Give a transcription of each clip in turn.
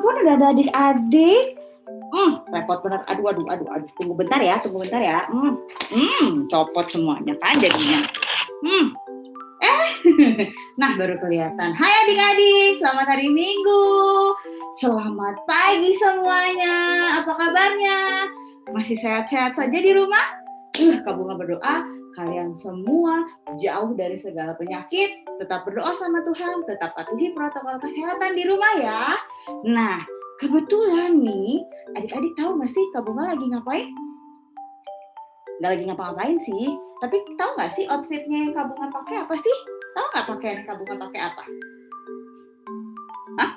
ampun, udah ada adik-adik. Repot bener. Aduh. Tunggu bentar ya. Copot semuanya kan jadinya. Nah, baru kelihatan. Hai adik-adik, selamat hari Minggu. Selamat pagi semuanya. Apa kabarnya? Masih sehat-sehat saja di rumah? Kak Bunga berdoa kalian semua jauh dari segala penyakit. Tetap berdoa sama Tuhan, tetap patuhi protokol kesehatan di rumah ya. Nah, kebetulan nih, adik-adik tahu nggak sih Kak Bunga lagi ngapain? Nggak lagi ngapa-ngapain sih, tapi tahu nggak sih outfitnya yang Kak Bunga pakai apa sih? Tahu nggak pakaian Kak Bunga pakai apa? Hah?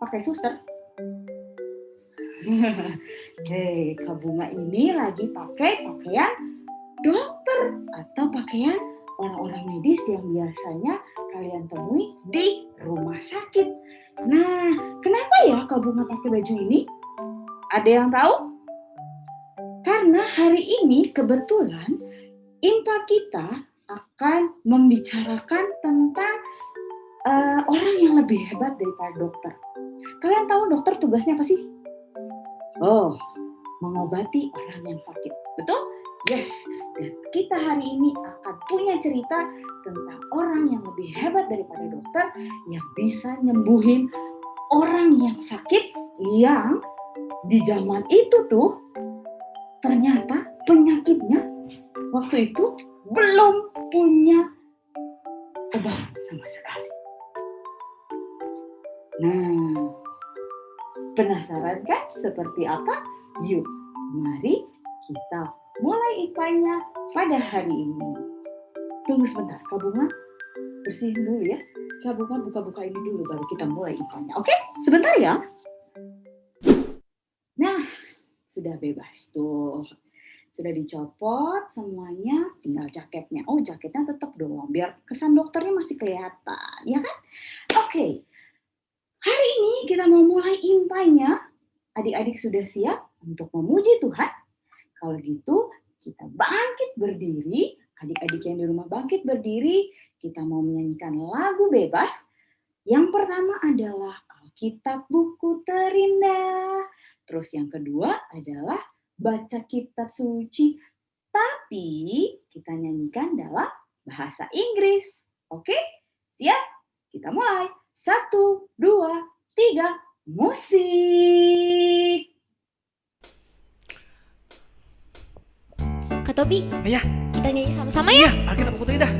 Pakai suster? Hei, Kak Bunga ini lagi pakai pakaian dokter atau pakaian orang-orang medis yang biasanya kalian temui di rumah sakit. Nah, kenapa ya Kak Bunga pakai baju ini? Ada yang tahu? Karena hari ini kebetulan IMPA kita akan membicarakan tentang orang yang lebih hebat daripada dokter. Kalian tahu dokter tugasnya apa sih? Oh, mengobati orang yang sakit. Betul? Yes. Dan kita hari ini akan punya cerita tentang orang yang lebih hebat daripada dokter yang bisa nyembuhin orang yang sakit yang di zaman itu tuh ternyata penyakitnya waktu itu belum punya obat sama sekali. Nah, penasaran kan seperti apa? Yuk, mari kita mulai IPA-nya pada hari ini. Tunggu sebentar, Kak Bunga bersihin dulu ya. Kak Bunga buka-buka ini dulu baru kita mulai IPA-nya. Oke? Sebentar ya. Nah, sudah bebas tuh. Sudah dicopot semuanya, tinggal jaketnya. Oh, jaketnya tetap dong, biar kesan dokternya masih kelihatan, ya kan? Oke. Hari ini kita mau mulai IMPA-nya. Adik-adik sudah siap untuk memuji Tuhan? Kalau gitu, kita bangkit berdiri. Adik-adik yang di rumah bangkit berdiri. Kita mau menyanyikan lagu bebas. Yang pertama adalah Alkitab Buku Terindah. Terus yang kedua adalah baca kitab suci. Tapi kita nyanyikan dalam bahasa Inggris. Oke? Siap? Kita mulai. 1, 2, 3, musik! Kak Tobi, Iya. kita nyanyi sama-sama ya? Iya, Alkitab Buku Terindah.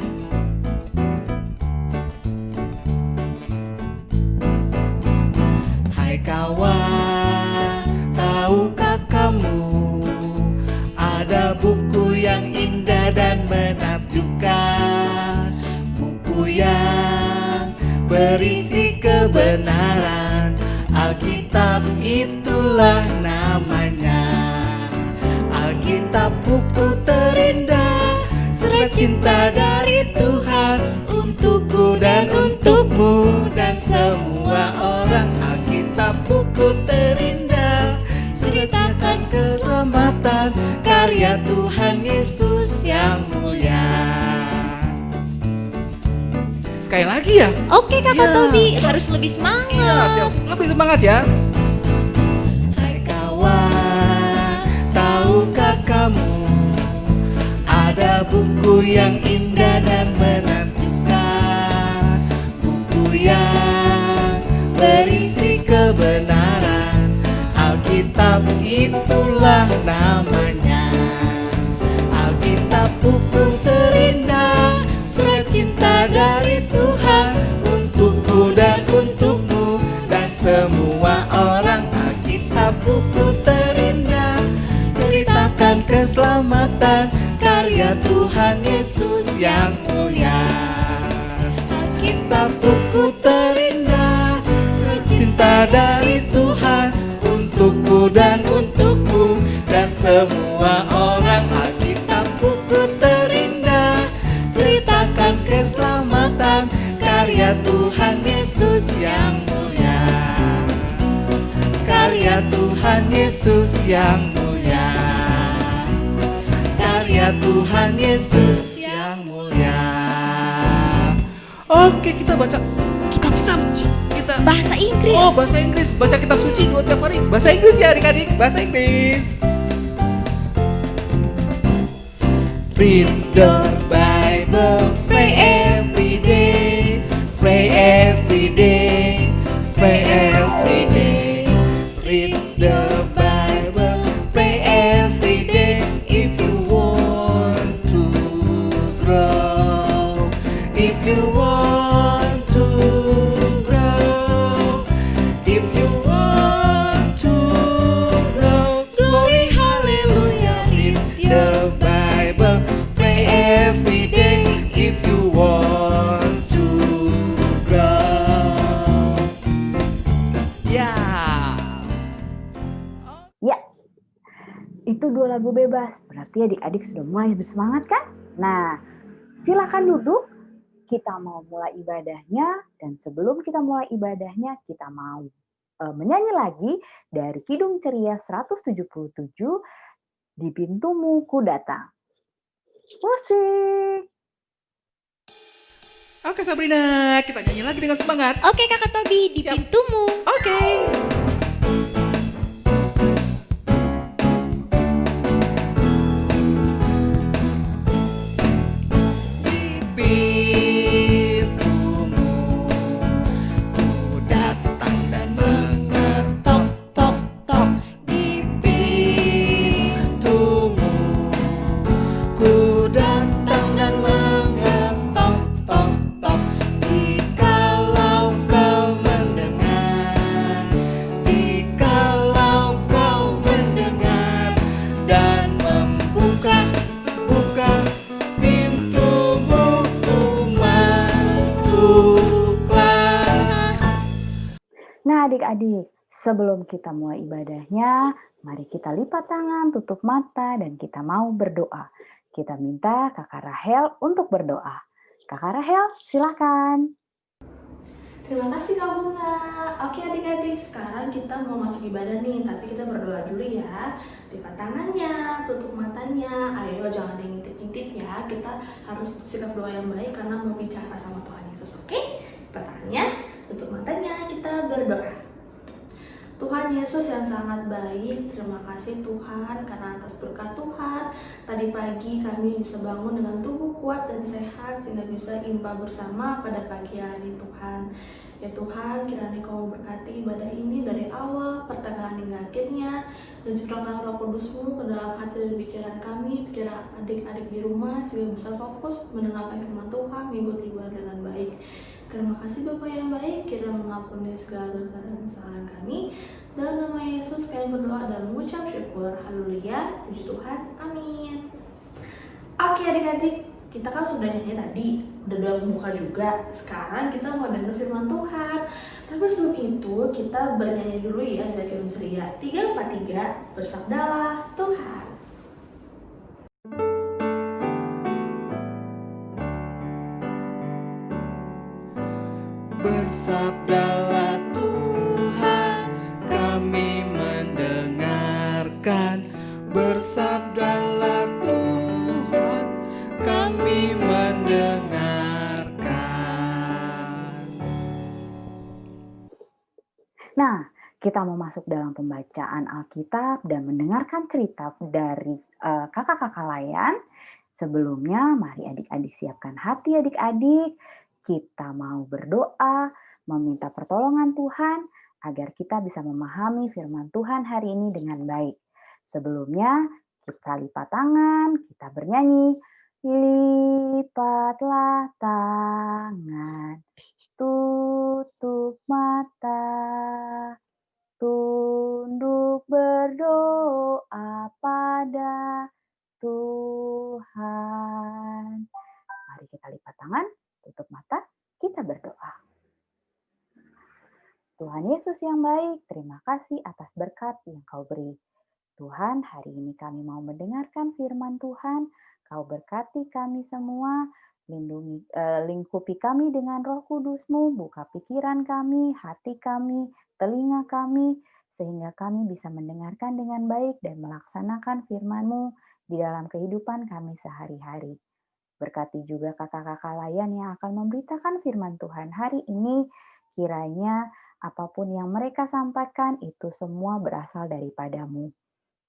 Hai kawan, tahukah kamu ada buku yang indah dan menakjubkan, buku yang berisi kebenaran. Alkitab itulah namanya. Alkitab Buku Terindah, surat cinta dari Tuhan untukku dan untukmu dan semua orang. Alkitab Buku Terindah, ceritakan keselamatan karya Tuhan Yesus yang mulia. Sekali lagi ya? Oke Kakak Iya. Tobi, harus lebih semangat. Iya, lebih semangat ya. Hai kawan, tahukah kamu ada buku yang indah dan menakjubkan, buku yang berisi kebenaran. Alkitab itulah namanya. Alkitab Buku Terindah, surat cinta dari Tuhan untukku dan untukmu dan semua orang. Alkitab Buku Terindah, ceritakan keselamatan karya Tuhan Yesus yang mulia. Alkitab Buku Terindah, surat cinta dari Tuhan untukku dan untukmu dan semua orang. Alkitab Buku Terindah, ceritakan keselamatan karya Tuhan Yesus yang mulia. Karya Tuhan Yesus yang mulia. Karya Tuhan Yesus yang mulia. Oke, kita baca Kitab suci. kita Bahasa Inggris. Oh, bahasa Inggris. Baca kitab suci 2 tiap hari. Bahasa Inggris ya adik-adik. Bahasa Inggris. Read the Bible, pray every day, pray every day, pray every day. Read the Bible, pray every day if you want to grow. If you want to grow, if you want to grow, glory hallelujah. Read the Bible, pray every day if you want to grow. Ya. Ya, itu 2 lagu bebas. Berarti adik-adik sudah mulai bersemangat kan? Nah, silakan duduk. Kita mau mulai ibadahnya. Dan sebelum kita mulai ibadahnya, kita mau menyanyi lagi dari Kidung Ceria 177, Di Pintumu Ku Datang. Musik! Oke Sabrina, kita nyanyi lagi dengan semangat. Oke Kakak Tobi, di Siap. pintumu. Oke. Di pintumu ku datang dan mengetok, tok, tok. Di pintumu ku datang dan mengetok, tok, tok. Jikalau kau mendengar, jikalau kau mendengar dan membuka, buka pintumu, ku masuklah. Nah adik-adik, sebelum kita mulai ibadahnya, mari kita lipat tangan, tutup mata, dan kita mau berdoa. Kita minta Kakak Rahel untuk berdoa. Kakak Rahel, silakan. Terima kasih Kak Bunga. Oke adik-adik, sekarang kita mau masuk ibadah nih, tapi kita berdoa dulu ya. Lipat tangannya, tutup matanya. Ayo jangan ada yang ngintip-ngintip ya. Kita harus sikap doa yang baik karena mau bicara sama Tuhan Yesus. Oke? Lipat tangannya, tutup matanya, kita berdoa. Tuhan Yesus yang sangat baik, terima kasih Tuhan karena atas berkat Tuhan tadi pagi kami bisa bangun dengan tubuh kuat dan sehat sehingga bisa ibadah bersama pada pagi hari Tuhan. Ya Tuhan, kiranya Kau berkati ibadah ini dari awal, pertengahan hingga akhirnya, dan curahkan Roh Kudus-Mu ke dalam hati dan pikiran kami, pikiran adik-adik di rumah sehingga bisa fokus mendengarkan firman Tuhan, mengikuti ibadah dengan baik. Terima kasih Bapa yang baik, kiranya mengampuni segala dosa dan kesalahan kami. Dalam nama Yesus kami berdoa dan mengucap syukur. Haleluya, puji Tuhan, amin. Oke adik-adik, kita kan sudah nyanyi tadi, udah doa membuka juga. Sekarang kita mau dengar firman Tuhan. Tapi sebelum itu kita bernyanyi dulu ya dari Kidung Ceria 343, bersabdalah Tuhan. Bersabdalah Tuhan, kami mendengarkan. Bersabdalah Tuhan, kami mendengarkan. Nah, kita mau masuk dalam pembacaan Alkitab dan mendengarkan cerita dari kakak-kakak layan. Sebelumnya, mari adik-adik siapkan hati adik-adik. Kita mau berdoa, meminta pertolongan Tuhan agar kita bisa memahami firman Tuhan hari ini dengan baik. Sebelumnya, kita lipat tangan, kita bernyanyi. Lipatlah tangan, tutup mata, tunduk berdoa pada Tuhan. Mari kita lipat tangan, tutup mata, kita berdoa. Tuhan Yesus yang baik, terima kasih atas berkat yang Kau beri. Tuhan, hari ini kami mau mendengarkan firman Tuhan. Kau berkati kami semua, lingkupi kami dengan Roh Kudus-Mu, buka pikiran kami, hati kami, telinga kami, sehingga kami bisa mendengarkan dengan baik dan melaksanakan firman-Mu di dalam kehidupan kami sehari-hari. Berkati juga kakak-kakak layan yang akan memberitakan firman Tuhan hari ini, kiranya Apapun yang mereka sampaikan itu semua berasal daripadamu.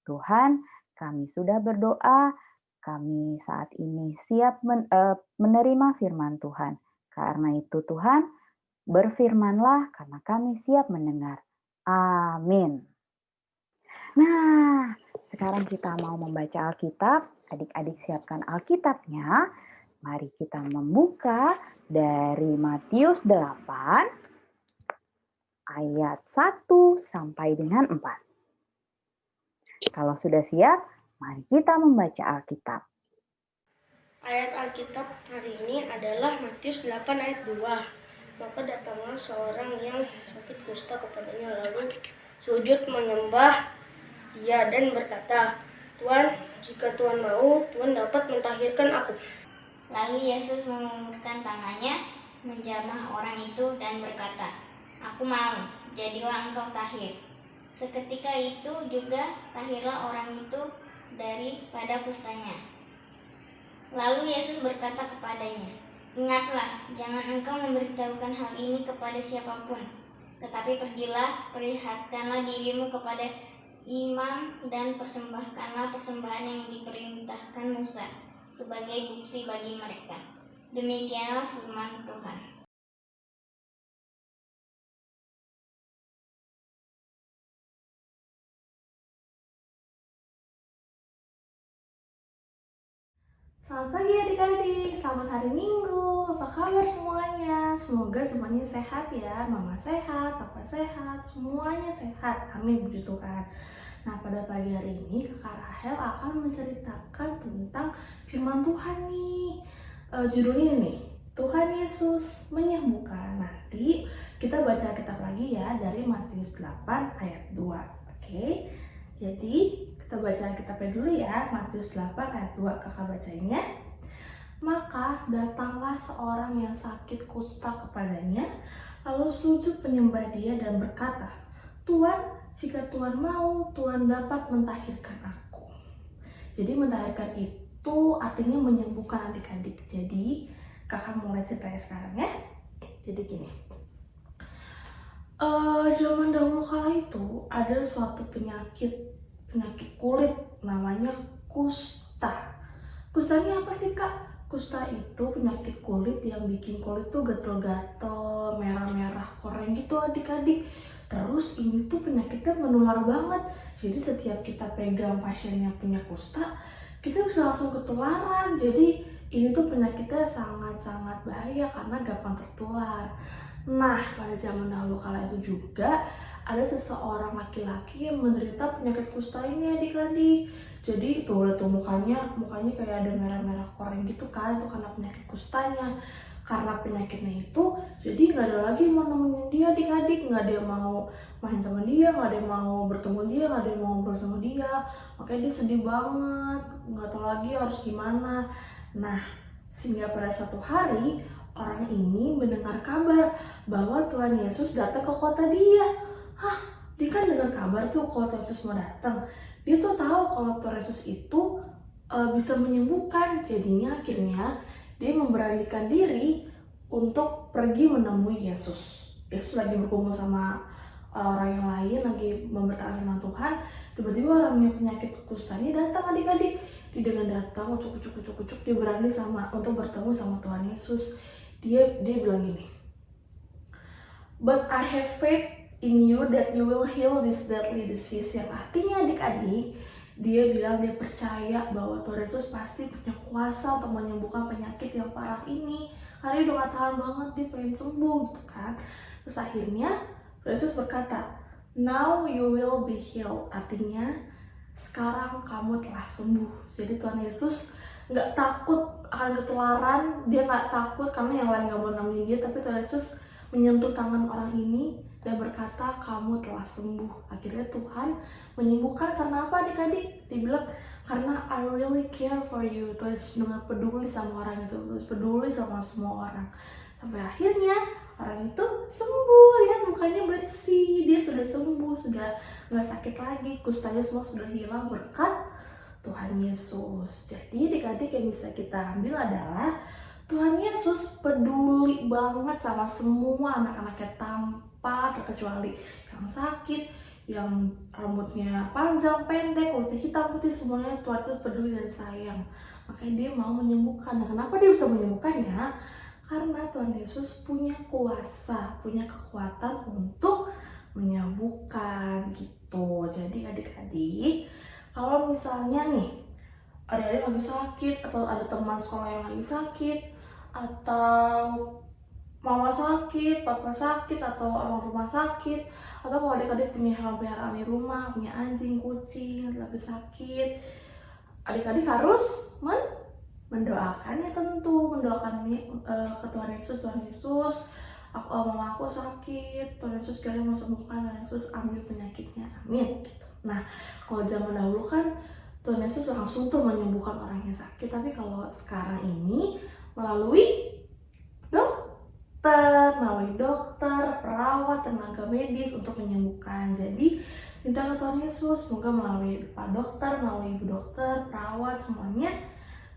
Tuhan, kami sudah berdoa, kami saat ini siap menerima firman Tuhan. Karena itu Tuhan, berfirmanlah karena kami siap mendengar. Amin. Nah, sekarang kita mau membaca Alkitab. Adik-adik siapkan Alkitabnya. Mari kita membuka dari Matius 8 ayat 1 sampai dengan 4. Kalau sudah siap, mari kita membaca Alkitab. Ayat Alkitab hari ini adalah Matius 8 ayat 2. Maka datanglah seorang yang sakit kusta kepadanya, lalu sujud menyembah dia dan berkata, Tuhan, jika Tuhan mau, Tuhan dapat mentahirkan aku. Lalu Yesus mengulurkan tangannya, menjamah orang itu dan berkata, Aku mau, jadilah engkau tahir. Seketika itu juga tahirlah orang itu daripada kustanya. Lalu Yesus berkata kepadanya, Ingatlah, jangan engkau memberitahukan hal ini kepada siapapun, tetapi pergilah, perlihatkanlah dirimu kepada imam dan persembahkanlah persembahan yang diperintahkan Musa sebagai bukti bagi mereka. Demikianlah firman Tuhan. Selamat pagi adik-adik, selamat hari Minggu. Apa kabar semuanya? Semoga semuanya sehat ya. Mama sehat, papa sehat, semuanya sehat. Amin, puji Tuhan. Nah, pada pagi hari ini Kakak Rahel akan menceritakan tentang firman Tuhan nih. Judulnya nih, Tuhan Yesus menyembuhkan. Nanti kita baca kitab lagi ya dari Matius 8 ayat 2. Oke? Jadi kita baca kitabnya dulu ya, Matius 8 ayat 2, kakak bacainnya. Maka datanglah seorang yang sakit kusta kepadanya, lalu sujud menyembah dia dan berkata, Tuhan, jika Tuhan mau, Tuhan dapat mentahirkan aku. Jadi mentahirkan itu artinya menyembuhkan adik-adik. Jadi kakak mulai ceritanya sekarang ya. Jadi gini. Zaman dahulu kala itu ada suatu penyakit kulit namanya kusta. Kusta ini apa sih kak? Kusta itu penyakit kulit yang bikin kulit tuh gatel-gatel, merah-merah, koreng gitu adik-adik. Terus ini tuh penyakitnya menular banget. Jadi setiap kita pegang pasien yang punya kusta, kita bisa langsung ketularan. Jadi ini tuh penyakitnya sangat-sangat bahaya karena gampang tertular. Nah, pada zaman dahulu kala itu juga ada seseorang laki-laki yang menderita penyakit kusta ini adik-adik. Jadi tuh lihat tuh mukanya kayak ada merah-merah koreng gitu kan, itu karena penyakit kustanya. Karena penyakitnya itu, jadi nggak ada lagi mau nemenin dia adik-adik, nggak ada yang mau main sama dia, nggak ada yang mau bertemu dia, nggak ada yang mau ngobrol sama dia. Makanya dia sedih banget, nggak tahu lagi harus gimana. Nah, sehingga pada suatu hari orang ini mendengar kabar bahwa Tuhan Yesus datang ke kota dia. Dia kan dengar kabar tuh kalau Tuhan Yesus mau datang. Dia tuh tahu kalau Tuhan Yesus itu bisa menyembuhkan. Jadinya akhirnya dia memberanikan diri untuk pergi menemui Yesus. Yesus lagi berkumpul sama orang-orang yang lain, lagi memberitakan firman Tuhan. Tiba-tiba orang yang penyakit kusta ini datang adik-adik. Dia dengan datang, ucuk, dia berani untuk bertemu sama Tuhan Yesus. Dia bilang gini, But I have faith in you that you will heal this deadly disease. Yang artinya adik-adik, dia bilang dia percaya bahwa Tuhan Yesus pasti punya kuasa untuk menyembuhkan penyakit yang parah ini. Karena dia udah gak tahan banget, dia pengen sembuh gitu kan. Terus akhirnya Tuhan Yesus berkata, Now you will be healed. Artinya sekarang kamu telah sembuh. Jadi Tuhan Yesus gak takut akan ketularan. Dia gak takut karena yang lain gak mau nemenin dia. Tapi Tuhan Yesus menyentuh tangan orang ini dan berkata, kamu telah sembuh. Akhirnya Tuhan menyembuhkan. Karena apa adik-adik? Dia bilang, karena I really care for you. Tuhan Yesus benar peduli sama orang itu, peduli sama semua orang. Sampai akhirnya orang itu sembuh. Lihat mukanya bersih, dia sudah sembuh, sudah gak sakit lagi, kustanya semua sudah hilang berkat Tuhan Yesus. Jadi adik-adik yang bisa kita ambil adalah Tuhan Yesus peduli banget sama semua anak-anaknya apa, terkecuali yang sakit, yang rambutnya panjang, pendek, kulitnya hitam, putih, semuanya Tuhan Yesus peduli dan sayang. Makanya dia mau menyembuhkan. Nah, kenapa dia bisa menyembuhkannya? Karena Tuhan Yesus punya kuasa, punya kekuatan untuk menyembuhkan gitu. Jadi adik-adik, kalau misalnya nih adik-adik lagi sakit, atau ada teman sekolah yang lagi sakit, atau mama sakit, papa sakit, atau orang rumah sakit, atau kalau adik-adik punya hewan peliharaan di rumah, punya anjing, kucing, lagi sakit, adik-adik harus mendoakan ya, tentu mendoakan ke Tuhan Yesus, mama aku sakit, Tuhan Yesus kalian mau sembuhkan, Tuhan Yesus ambil penyakitnya, amin gitu. Nah, kalau zaman dahulu kan Tuhan Yesus langsung tuh menyembuhkan orang yang sakit, tapi kalau sekarang ini melalui dokter, perawat, tenaga medis untuk menyembuhkan. Jadi minta ke Tuhan Yesus, semoga melalui Pak Dokter, melalui Ibu Dokter, perawat, semuanya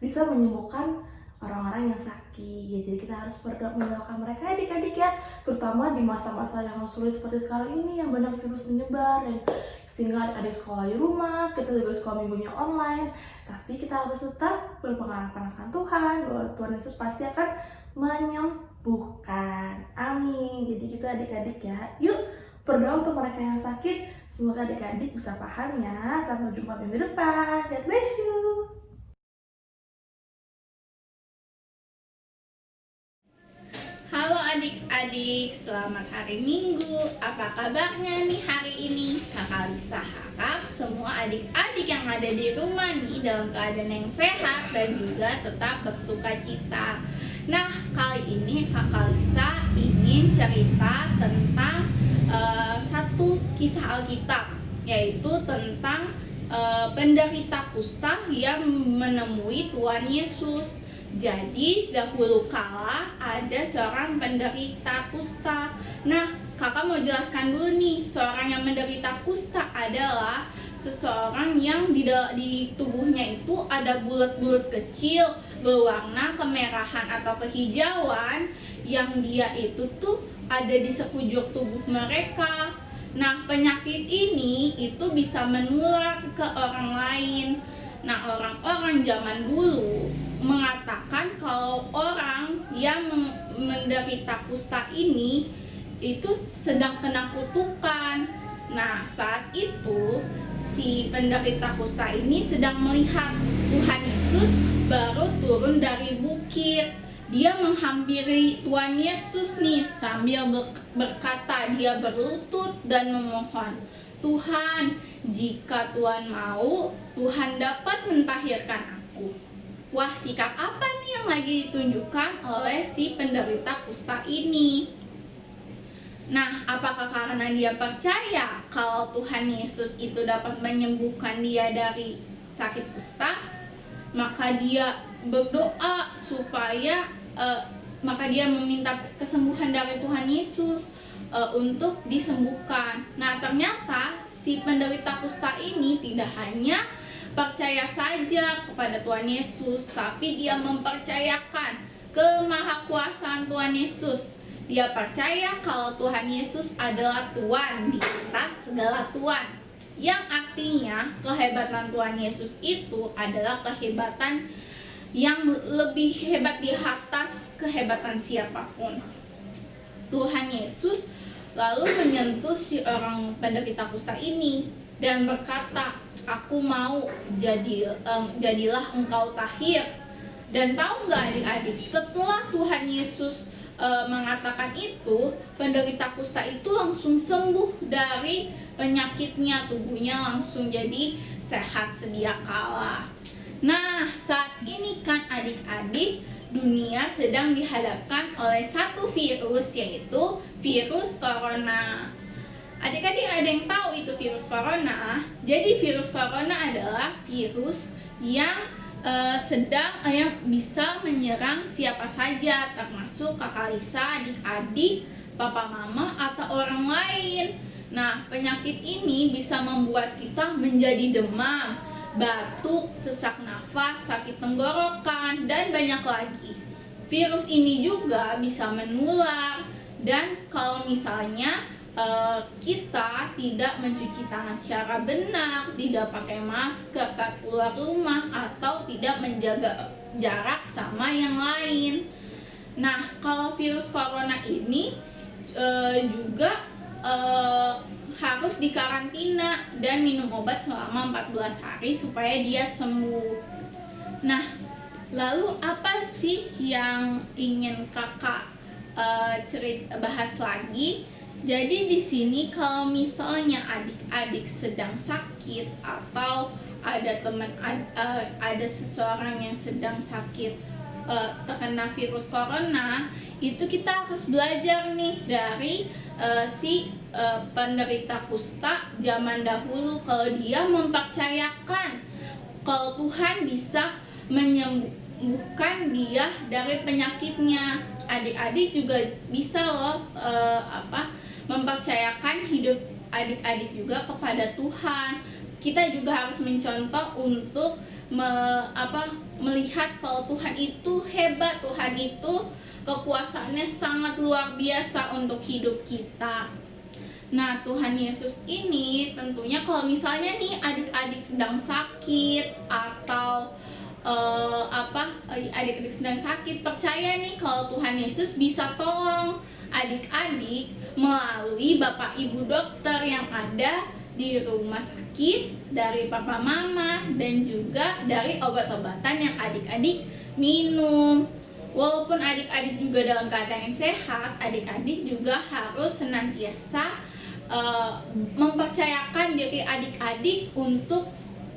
bisa menyembuhkan orang-orang yang sakit. Jadi kita harus mendoakan mereka adik-adik ya, terutama di masa-masa yang sulit seperti sekarang ini yang banyak virus menyebar, dan sehingga adik sekolah di rumah, kita juga sekolah minggunya online, tapi kita harus tetap berpengharapan akan Tuhan bahwa Tuhan Yesus pasti akan menyembuhkan, amin. Jadi gitu adik-adik ya, yuk berdoa untuk mereka yang sakit. Semoga adik-adik bisa paham ya. Sampai jumpa minggu depan. God bless you. Halo adik-adik, selamat hari Minggu. Apa kabarnya nih hari ini? Kakak Lisa harap semua adik-adik yang ada di rumah nih dalam keadaan yang sehat dan juga tetap bersuka cita. Nah, kali ini Kakak Lisa ingin cerita tentang satu kisah Alkitab, yaitu tentang penderita kusta yang menemui Tuhan Yesus. Jadi dahulu kala ada seorang penderita kusta. Nah, kakak mau jelaskan dulu nih, seorang yang menderita kusta adalah seseorang yang di tubuhnya itu ada bulat-bulat kecil berwarna kemerahan atau kehijauan, yang dia itu tuh ada di sekujur tubuh mereka. Nah, penyakit ini itu bisa menular ke orang lain. Nah, orang-orang zaman dulu mengatakan kalau orang yang menderita kusta ini itu sedang kena kutukan. Nah, saat itu si penderita kusta ini sedang melihat Tuhan Yesus baru turun dari bukit. Dia menghampiri Tuhan Yesus nih sambil berkata, dia berlutut dan memohon, Tuhan, jika Tuhan mau, Tuhan dapat mentahirkan aku. Wah, sikap apa nih yang lagi ditunjukkan oleh si penderita kusta ini? Nah, apakah karena dia percaya kalau Tuhan Yesus itu dapat menyembuhkan dia dari sakit kusta, maka dia berdoa supaya maka dia meminta kesembuhan dari Tuhan Yesus untuk disembuhkan. Nah, ternyata si penderita kusta ini tidak hanya percaya saja kepada Tuhan Yesus, tapi dia mempercayakan kemahakuasaan Tuhan Yesus. Dia percaya kalau Tuhan Yesus adalah Tuhan di atas segala Tuhan, yang artinya kehebatan Tuhan Yesus itu adalah kehebatan yang lebih hebat di atas kehebatan siapapun. Tuhan Yesus lalu menyentuh si orang penderita kusta ini dan berkata, aku mau jadilah engkau tahir. Dan tahu nggak adik-adik, setelah Tuhan Yesus mengatakan itu, penderita kusta itu langsung sembuh dari penyakitnya, tubuhnya langsung jadi sehat sedia kala. Nah, saat ini kan adik-adik, dunia sedang dihadapkan oleh satu virus, yaitu virus corona. Adik-adik ada yang tahu itu virus corona? Jadi virus corona adalah virus yang yang bisa menyerang siapa saja, termasuk kakak Lisa, adik-adik, papa mama, atau orang lain. Nah, penyakit ini bisa membuat kita menjadi demam, batuk, sesak nafas, sakit tenggorokan, dan banyak lagi. Virus ini juga bisa menular, dan kalau misalnya kita tidak mencuci tangan secara benar, tidak pakai masker saat keluar rumah, atau tidak menjaga jarak sama yang lain. Nah, kalau virus corona ini juga harus dikarantina dan minum obat selama 14 hari supaya dia sembuh. Nah, lalu apa sih yang ingin kakak bahas lagi? Jadi di sini kalau misalnya adik-adik sedang sakit atau ada seseorang yang sedang sakit terkena virus corona, itu kita harus belajar nih dari penderita kusta zaman dahulu, kalau dia mempercayakan kalau Tuhan bisa menyembuhkan dia dari penyakitnya. Adik-adik juga bisa loh mempercayakan hidup adik-adik juga kepada Tuhan. Kita juga harus mencontoh untuk melihat kalau Tuhan itu hebat, Tuhan itu kekuasaannya sangat luar biasa untuk hidup kita. Nah, Tuhan Yesus ini tentunya kalau misalnya nih adik-adik sedang sakit atau adik-adik sedang sakit, percaya nih kalau Tuhan Yesus bisa tolong adik-adik melalui bapak ibu dokter yang ada di rumah sakit, dari papa mama, dan juga dari obat-obatan yang adik-adik minum. Walaupun adik-adik juga dalam keadaan yang sehat, adik-adik juga harus senantiasa mempercayakan diri adik-adik untuk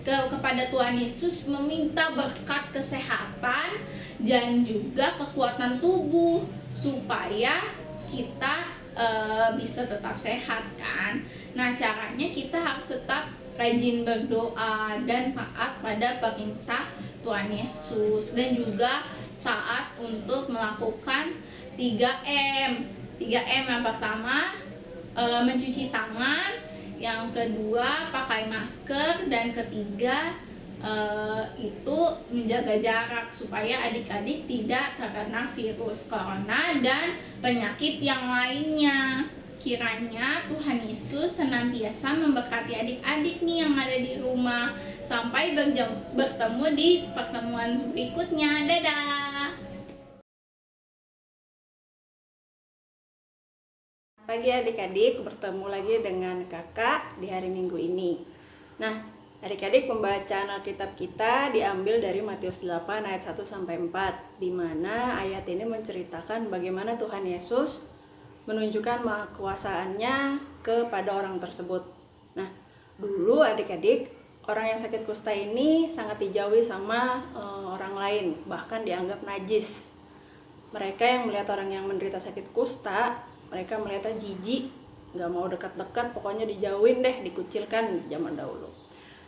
kepada Tuhan Yesus, meminta berkat kesehatan dan juga kekuatan tubuh supaya kita bisa tetap sehat kan. Nah, caranya kita harus tetap rajin berdoa dan taat pada perintah Tuhan Yesus, dan juga taat untuk melakukan 3M. 3M yang pertama mencuci tangan, yang kedua pakai masker, dan ketiga itu menjaga jarak supaya adik-adik tidak terkena virus corona dan penyakit yang lainnya. Kiranya Tuhan Yesus senantiasa memberkati adik-adik nih yang ada di rumah. Sampai bertemu di pertemuan berikutnya. Dadah. Pagi adik-adik, bertemu lagi dengan kakak di hari Minggu ini. Nah, adik-adik, pembacaan Alkitab kita diambil dari Matius 8 ayat 1 sampai 4, di mana ayat ini menceritakan bagaimana Tuhan Yesus menunjukkan kekuasaannya kepada orang tersebut. Nah, dulu adik-adik, orang yang sakit kusta ini sangat dijauhi sama orang lain, bahkan dianggap najis. Mereka yang melihat orang yang menderita sakit kusta, mereka melihatnya jijik, nggak mau dekat-dekat, pokoknya dijauhin deh, dikucilkan zaman dahulu.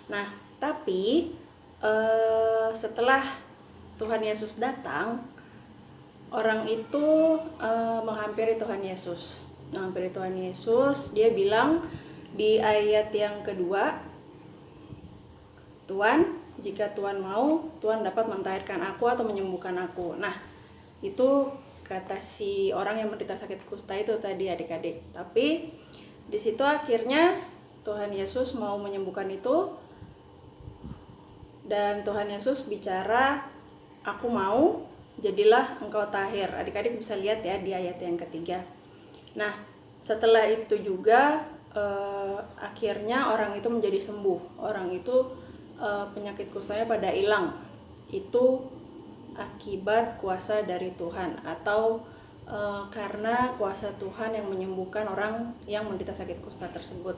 Nah, tapi setelah Tuhan Yesus datang, orang itu menghampiri Tuhan Yesus. Menghampiri Tuhan Yesus, dia bilang di ayat yang kedua, Tuhan, jika Tuhan mau, Tuhan dapat mentahirkan aku atau menyembuhkan aku. Nah, itu kata si orang yang menderita sakit kusta itu tadi adik-adik. Tapi di situ akhirnya Tuhan Yesus mau menyembuhkan itu, dan Tuhan Yesus bicara, aku mau, jadilah engkau tahir. Adik-adik bisa lihat ya di ayat yang ketiga. Nah, setelah itu juga akhirnya orang itu menjadi sembuh. Orang itu penyakit kustanya pada hilang. Itu akibat kuasa dari Tuhan, atau karena kuasa Tuhan yang menyembuhkan orang yang menderita sakit kusta tersebut.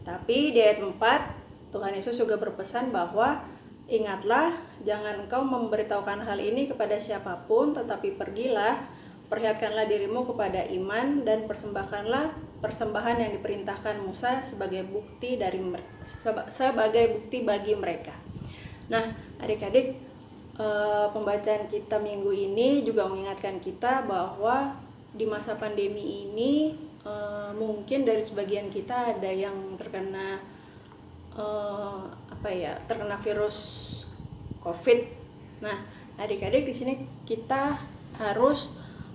Tapi di ayat 4 Tuhan Yesus juga berpesan bahwa ingatlah, jangan engkau memberitahukan hal ini kepada siapapun, tetapi pergilah, perlihatkanlah dirimu kepada iman, dan persembahkanlah persembahan yang diperintahkan Musa sebagai bukti bagi mereka. Nah, adik-adik, pembacaan kita minggu ini juga mengingatkan kita bahwa di masa pandemi ini mungkin dari sebagian kita ada yang terkena terkena virus COVID. Nah, adik-adik, di sini kita harus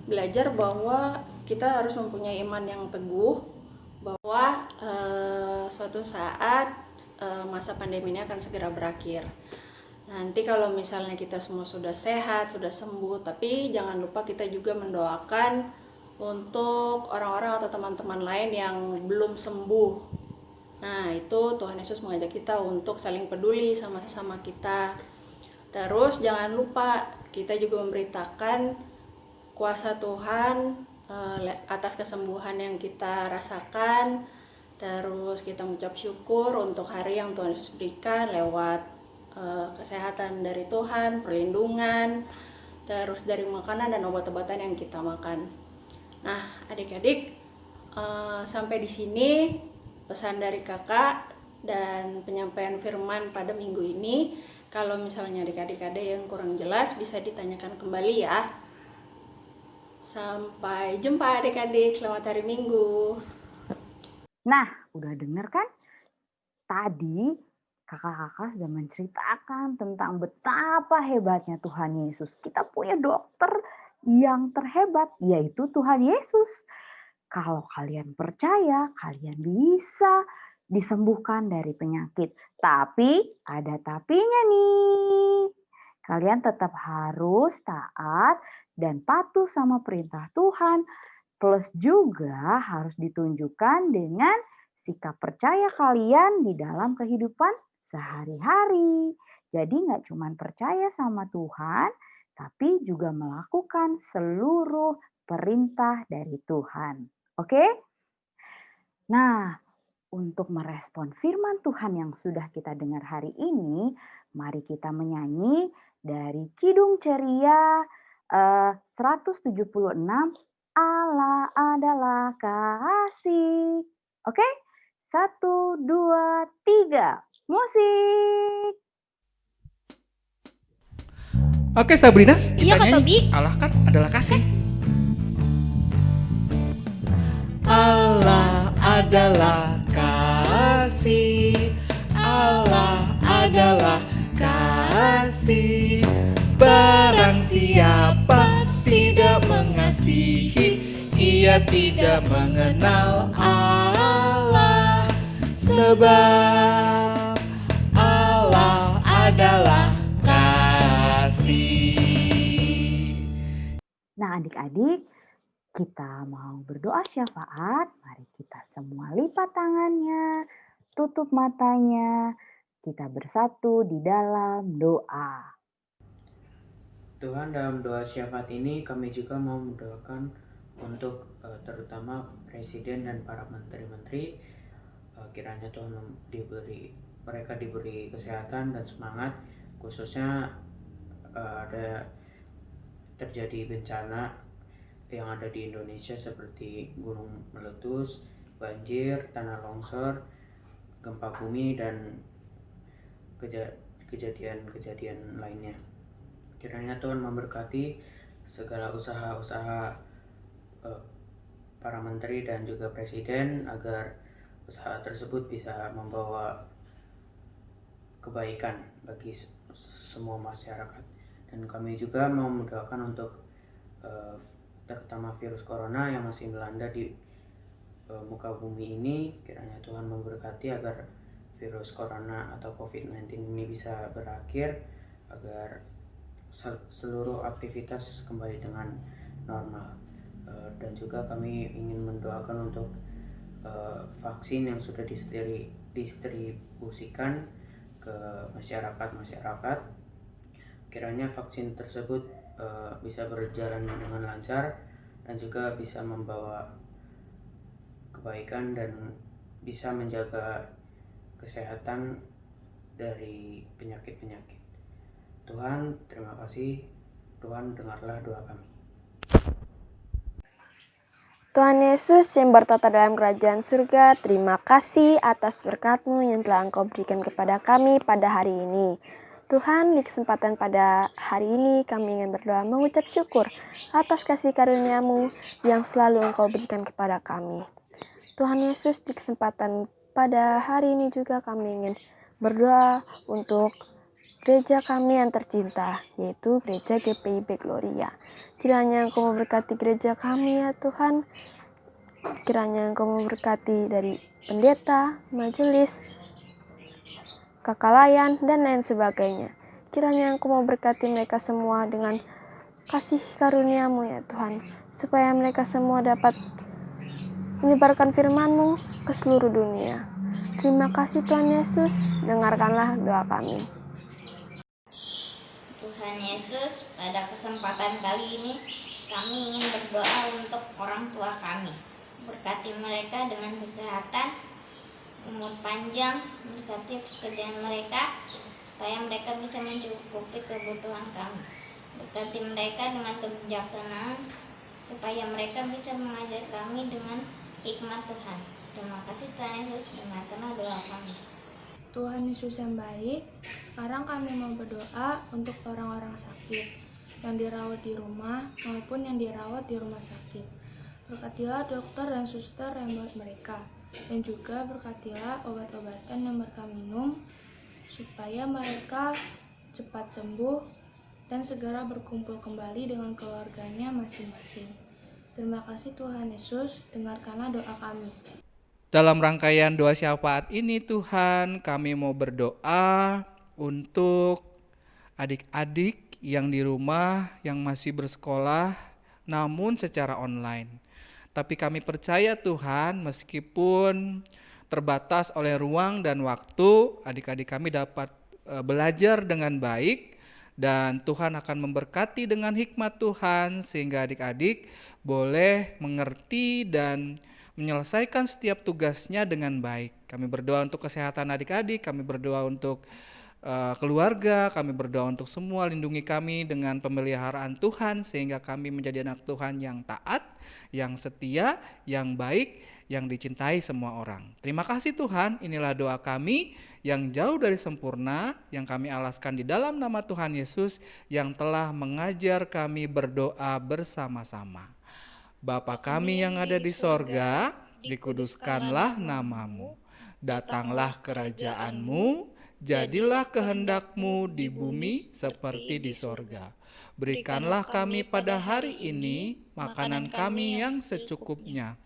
belajar bahwa kita harus mempunyai iman yang teguh, bahwa suatu saat masa pandemi ini akan segera berakhir. Nanti kalau misalnya kita semua sudah sehat, sudah sembuh, tapi jangan lupa kita juga mendoakan untuk orang-orang atau teman-teman lain yang belum sembuh. Nah, itu Tuhan Yesus mengajak kita untuk saling peduli sama sesama kita. Terus jangan lupa kita juga memberitakan kuasa Tuhan atas kesembuhan yang kita rasakan. Terus kita mengucap syukur untuk hari yang Tuhan Yesus berikan lewat kesehatan dari Tuhan, perlindungan, terus dari makanan dan obat-obatan yang kita makan. Nah, adik-adik, sampai di sini pesan dari kakak dan penyampaian firman pada minggu ini. Kalau misalnya adik-adik ada yang kurang jelas bisa ditanyakan kembali ya. Sampai jumpa adik-adik, selamat hari Minggu. Nah, udah denger kan? Tadi kakak-kakak sudah menceritakan tentang betapa hebatnya Tuhan Yesus. Kita punya dokter yang terhebat, yaitu Tuhan Yesus. Kalau kalian percaya, kalian bisa disembuhkan dari penyakit. Tapi ada tapinya nih. Kalian tetap harus taat dan patuh sama perintah Tuhan. Plus juga harus ditunjukkan dengan sikap percaya kalian di dalam kehidupan sehari-hari. Jadi nggak cuma percaya sama Tuhan, tapi juga melakukan seluruh perintah dari Tuhan. Oke? Nah, untuk merespon firman Tuhan yang sudah kita dengar hari ini, mari kita menyanyi dari Kidung Ceria 176, Allah adalah kasih. Oke? 1, 2, 3. Musik. Oke Sabrina, Iya, kita Kak nyanyi. Tobi. Allah kan adalah kasih. Allah adalah kasih. Allah adalah kasih. Barang siapa tidak mengasihi, ia tidak mengenal Allah. Sebab Allah adalah kasih. Nah, adik-adik, kita mau berdoa syafaat. Mari kita semua lipat tangannya, tutup matanya. Kita bersatu di dalam doa. Tuhan, dalam doa syafaat ini kami juga mau mendoakan untuk terutama Presiden dan para menteri-menteri. Kiranya Tuhan mereka diberi kesehatan dan semangat, khususnya ada terjadi bencana yang ada di Indonesia seperti gunung meletus, banjir, tanah longsor, gempa bumi, dan kejadian-kejadian lainnya. Kiranya Tuhan memberkati segala usaha-usaha para menteri dan juga presiden agar usaha tersebut bisa membawa kebaikan bagi semua masyarakat. Dan kami juga mau mendoakan untuk terutama virus corona yang masih melanda di muka bumi ini. Kiranya Tuhan memberkati agar virus corona atau COVID-19 ini bisa berakhir, agar seluruh aktivitas kembali dengan normal. Dan juga kami ingin mendoakan untuk vaksin yang sudah didistribusikan ke masyarakat. Kiranya vaksin tersebut bisa berjalan dengan lancar dan juga bisa membawa kebaikan dan bisa menjaga kesehatan dari penyakit-penyakit. Tuhan, terima kasih. Tuhan, dengarlah doa kami. Tuhan Yesus yang bertata dalam kerajaan surga, terima kasih atas berkat-Mu yang telah Engkau berikan kepada kami pada hari ini. Tuhan, di kesempatan pada hari ini kami ingin berdoa mengucap syukur atas kasih karunia-Mu yang selalu Engkau berikan kepada kami. Tuhan Yesus, di kesempatan pada hari ini juga kami ingin berdoa untuk gereja kami yang tercinta, yaitu Gereja GPIB Gloria. Kiranya Engkau memberkati gereja kami ya Tuhan. Kiranya Engkau memberkati dari pendeta, majelis, kakak layan, dan lain sebagainya. Kiranya Engkau memberkati mereka semua dengan kasih karunia-Mu ya Tuhan, supaya mereka semua dapat menyebarkan firman-Mu ke seluruh dunia. Terima kasih Tuhan Yesus, dengarkanlah doa kami. Tuhan Yesus, pada kesempatan kali ini kami ingin berdoa untuk orang tua kami. Berkati mereka dengan kesehatan, umur panjang, berkati pekerjaan mereka, supaya mereka bisa mencukupi kebutuhan kami. Berkati mereka dengan kebijaksanaan, supaya mereka bisa mengajar kami dengan hikmat Tuhan. Terima kasih Tuhan Yesus, dengarkanlah doa kami. Tuhan Yesus yang baik, sekarang kami mau berdoa untuk orang-orang sakit yang dirawat di rumah maupun yang dirawat di rumah sakit. Berkatilah dokter dan suster yang buat mereka, dan juga berkatilah obat-obatan yang mereka minum, supaya mereka cepat sembuh dan segera berkumpul kembali dengan keluarganya masing-masing. Terima kasih Tuhan Yesus, dengarkanlah doa kami. Dalam rangkaian doa syafaat ini Tuhan, kami mau berdoa untuk adik-adik yang di rumah yang masih bersekolah namun secara online. Tapi kami percaya Tuhan, meskipun terbatas oleh ruang dan waktu, adik-adik kami dapat belajar dengan baik, dan Tuhan akan memberkati dengan hikmat Tuhan sehingga adik-adik boleh mengerti dan menyelesaikan setiap tugasnya dengan baik. Kami berdoa untuk kesehatan adik-adik, kami berdoa untuk keluarga, kami berdoa untuk semua, lindungi kami dengan pemeliharaan Tuhan sehingga kami menjadi anak Tuhan yang taat, yang setia, yang baik, yang dicintai semua orang. Terima kasih Tuhan, inilah doa kami yang jauh dari sempurna, yang kami alaskan di dalam nama Tuhan Yesus yang telah mengajar kami berdoa bersama-sama. Bapa kami yang ada di sorga, dikuduskanlah namamu. Datanglah kerajaan-Mu, jadilah kehendak-Mu di bumi seperti di sorga. Berikanlah kami pada hari ini makanan kami yang secukupnya.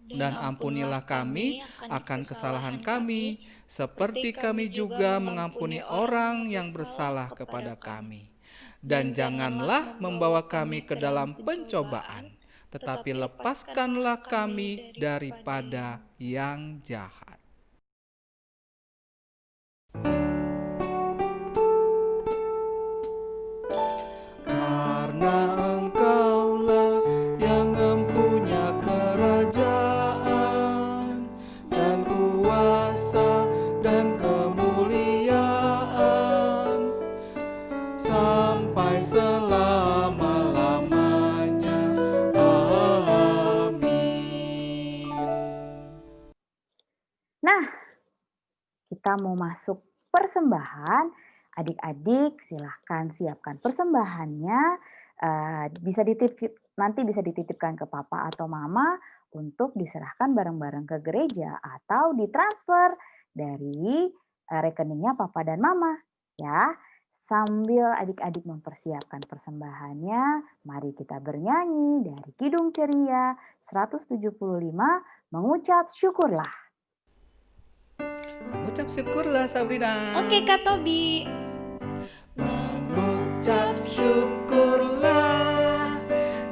Dan ampunilah kami akan kesalahan kami, seperti kami juga mengampuni orang yang bersalah kepada kami. Dan janganlah membawa kami ke dalam pencobaan, tetapi lepaskanlah kami daripada yang jahat. Karena Engkaulah yang mempunyai kerajaan dan kuasa dan kemuliaan sampai selama-lamanya. Amin. Nah, kita mau masuk persembahan. Adik-adik silahkan siapkan persembahannya. Nanti bisa dititipkan ke papa atau mama untuk diserahkan bareng-bareng ke gereja atau ditransfer dari rekeningnya papa dan mama. Ya, sambil adik-adik mempersiapkan persembahannya, mari kita bernyanyi dari Kidung Ceria 175, mengucap syukurlah. Mengucap syukurlah Sabrina. Oke Kak Tobi. Mengucap syukurlah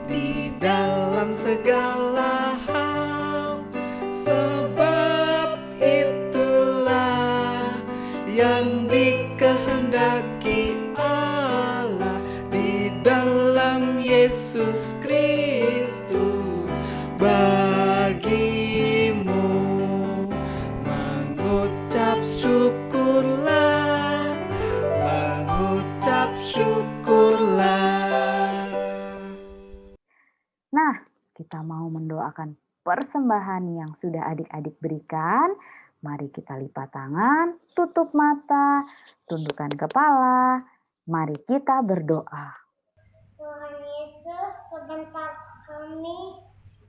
di dalam segala hal, sebab itulah yang dikehendaki Allah di dalam Yesus Kristus bagimu. Mengucap syukurlah, mengucap syukurlah. Nah, kita mau mendoakan persembahan yang sudah adik-adik berikan. Mari kita lipat tangan, tutup mata, tundukkan kepala. Mari kita berdoa. Tuhan Yesus, sebentar kami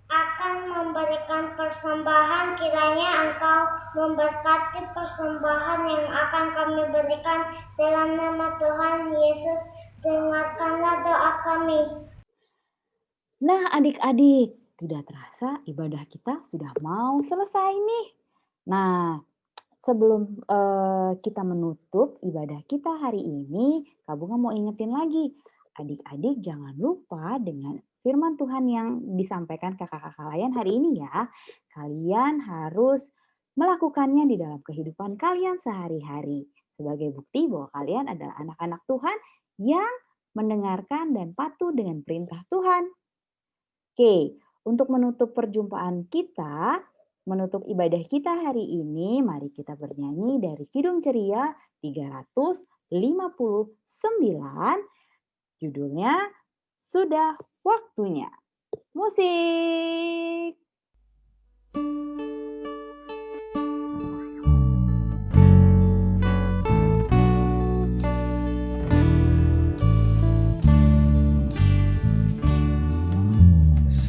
akan memberikan persembahan, kiranya Engkau memberkati persembahan yang akan kami berikan dalam nama Tuhan Yesus. Dengarkanlah doa kami. Nah adik-adik, tidak terasa ibadah kita sudah mau selesai nih. Nah, sebelum kita menutup ibadah kita hari ini, Kak Bunga mau ingetin lagi, adik-adik jangan lupa dengan firman Tuhan yang disampaikan kakak-kakak kalian hari ini ya. Kalian harus melakukannya di dalam kehidupan kalian sehari-hari. Sebagai bukti bahwa kalian adalah anak-anak Tuhan yang mendengarkan dan patuh dengan perintah Tuhan. Oke, untuk menutup perjumpaan kita, menutup ibadah kita hari ini, mari kita bernyanyi dari Kidung Ceria 359, judulnya Sudah Waktunya. Musik!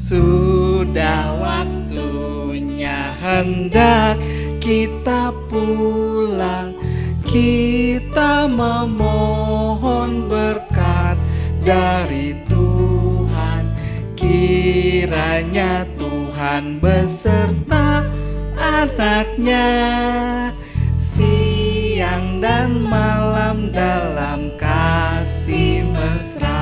Sudah waktunya hendak kita pulang. Kita memohon berkat dari Tuhan. Kiranya Tuhan beserta anaknya siang dan malam dalam kasih mesra.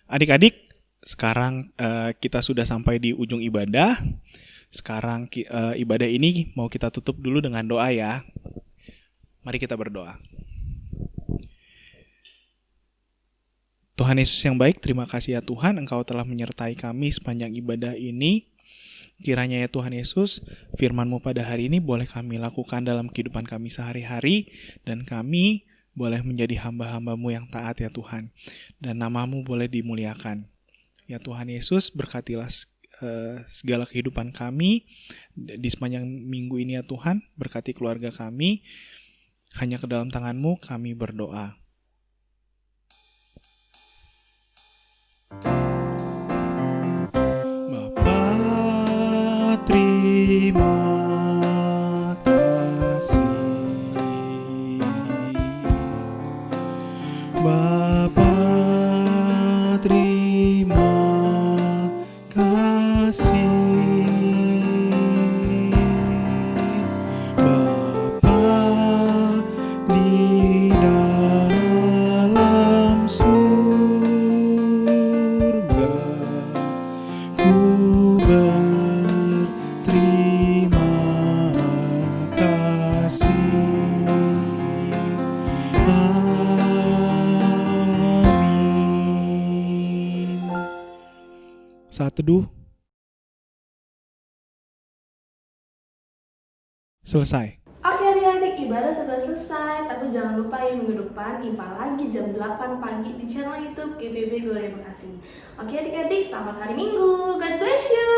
Adik-adik, sekarang kita sudah sampai di ujung ibadah. Sekarang ibadah ini mau kita tutup dulu dengan doa ya. Mari kita berdoa. Tuhan Yesus yang baik, terima kasih ya Tuhan, Engkau telah menyertai kami sepanjang ibadah ini. Kiranya ya Tuhan Yesus, firman-Mu pada hari ini boleh kami lakukan dalam kehidupan kami sehari-hari, dan kami boleh menjadi hamba-hamba-Mu yang taat ya Tuhan. Dan nama-Mu boleh dimuliakan. Ya Tuhan Yesus, berkatilah segala kehidupan kami di sepanjang minggu ini ya Tuhan. Berkati keluarga kami. Hanya ke dalam tangan-Mu kami berdoa. Bapa, terima Bapa, terima kasih. Bapa di dalam surga, ku berterima kasih. Saat teduh selesai. Oke adik-adik, ibadah sudah selesai, tapi jangan lupa ya minggu depan IPA lagi jam 8 pagi di channel YouTube GPB Glory Bekasi. Oke adik-adik, selamat hari Minggu. God bless you.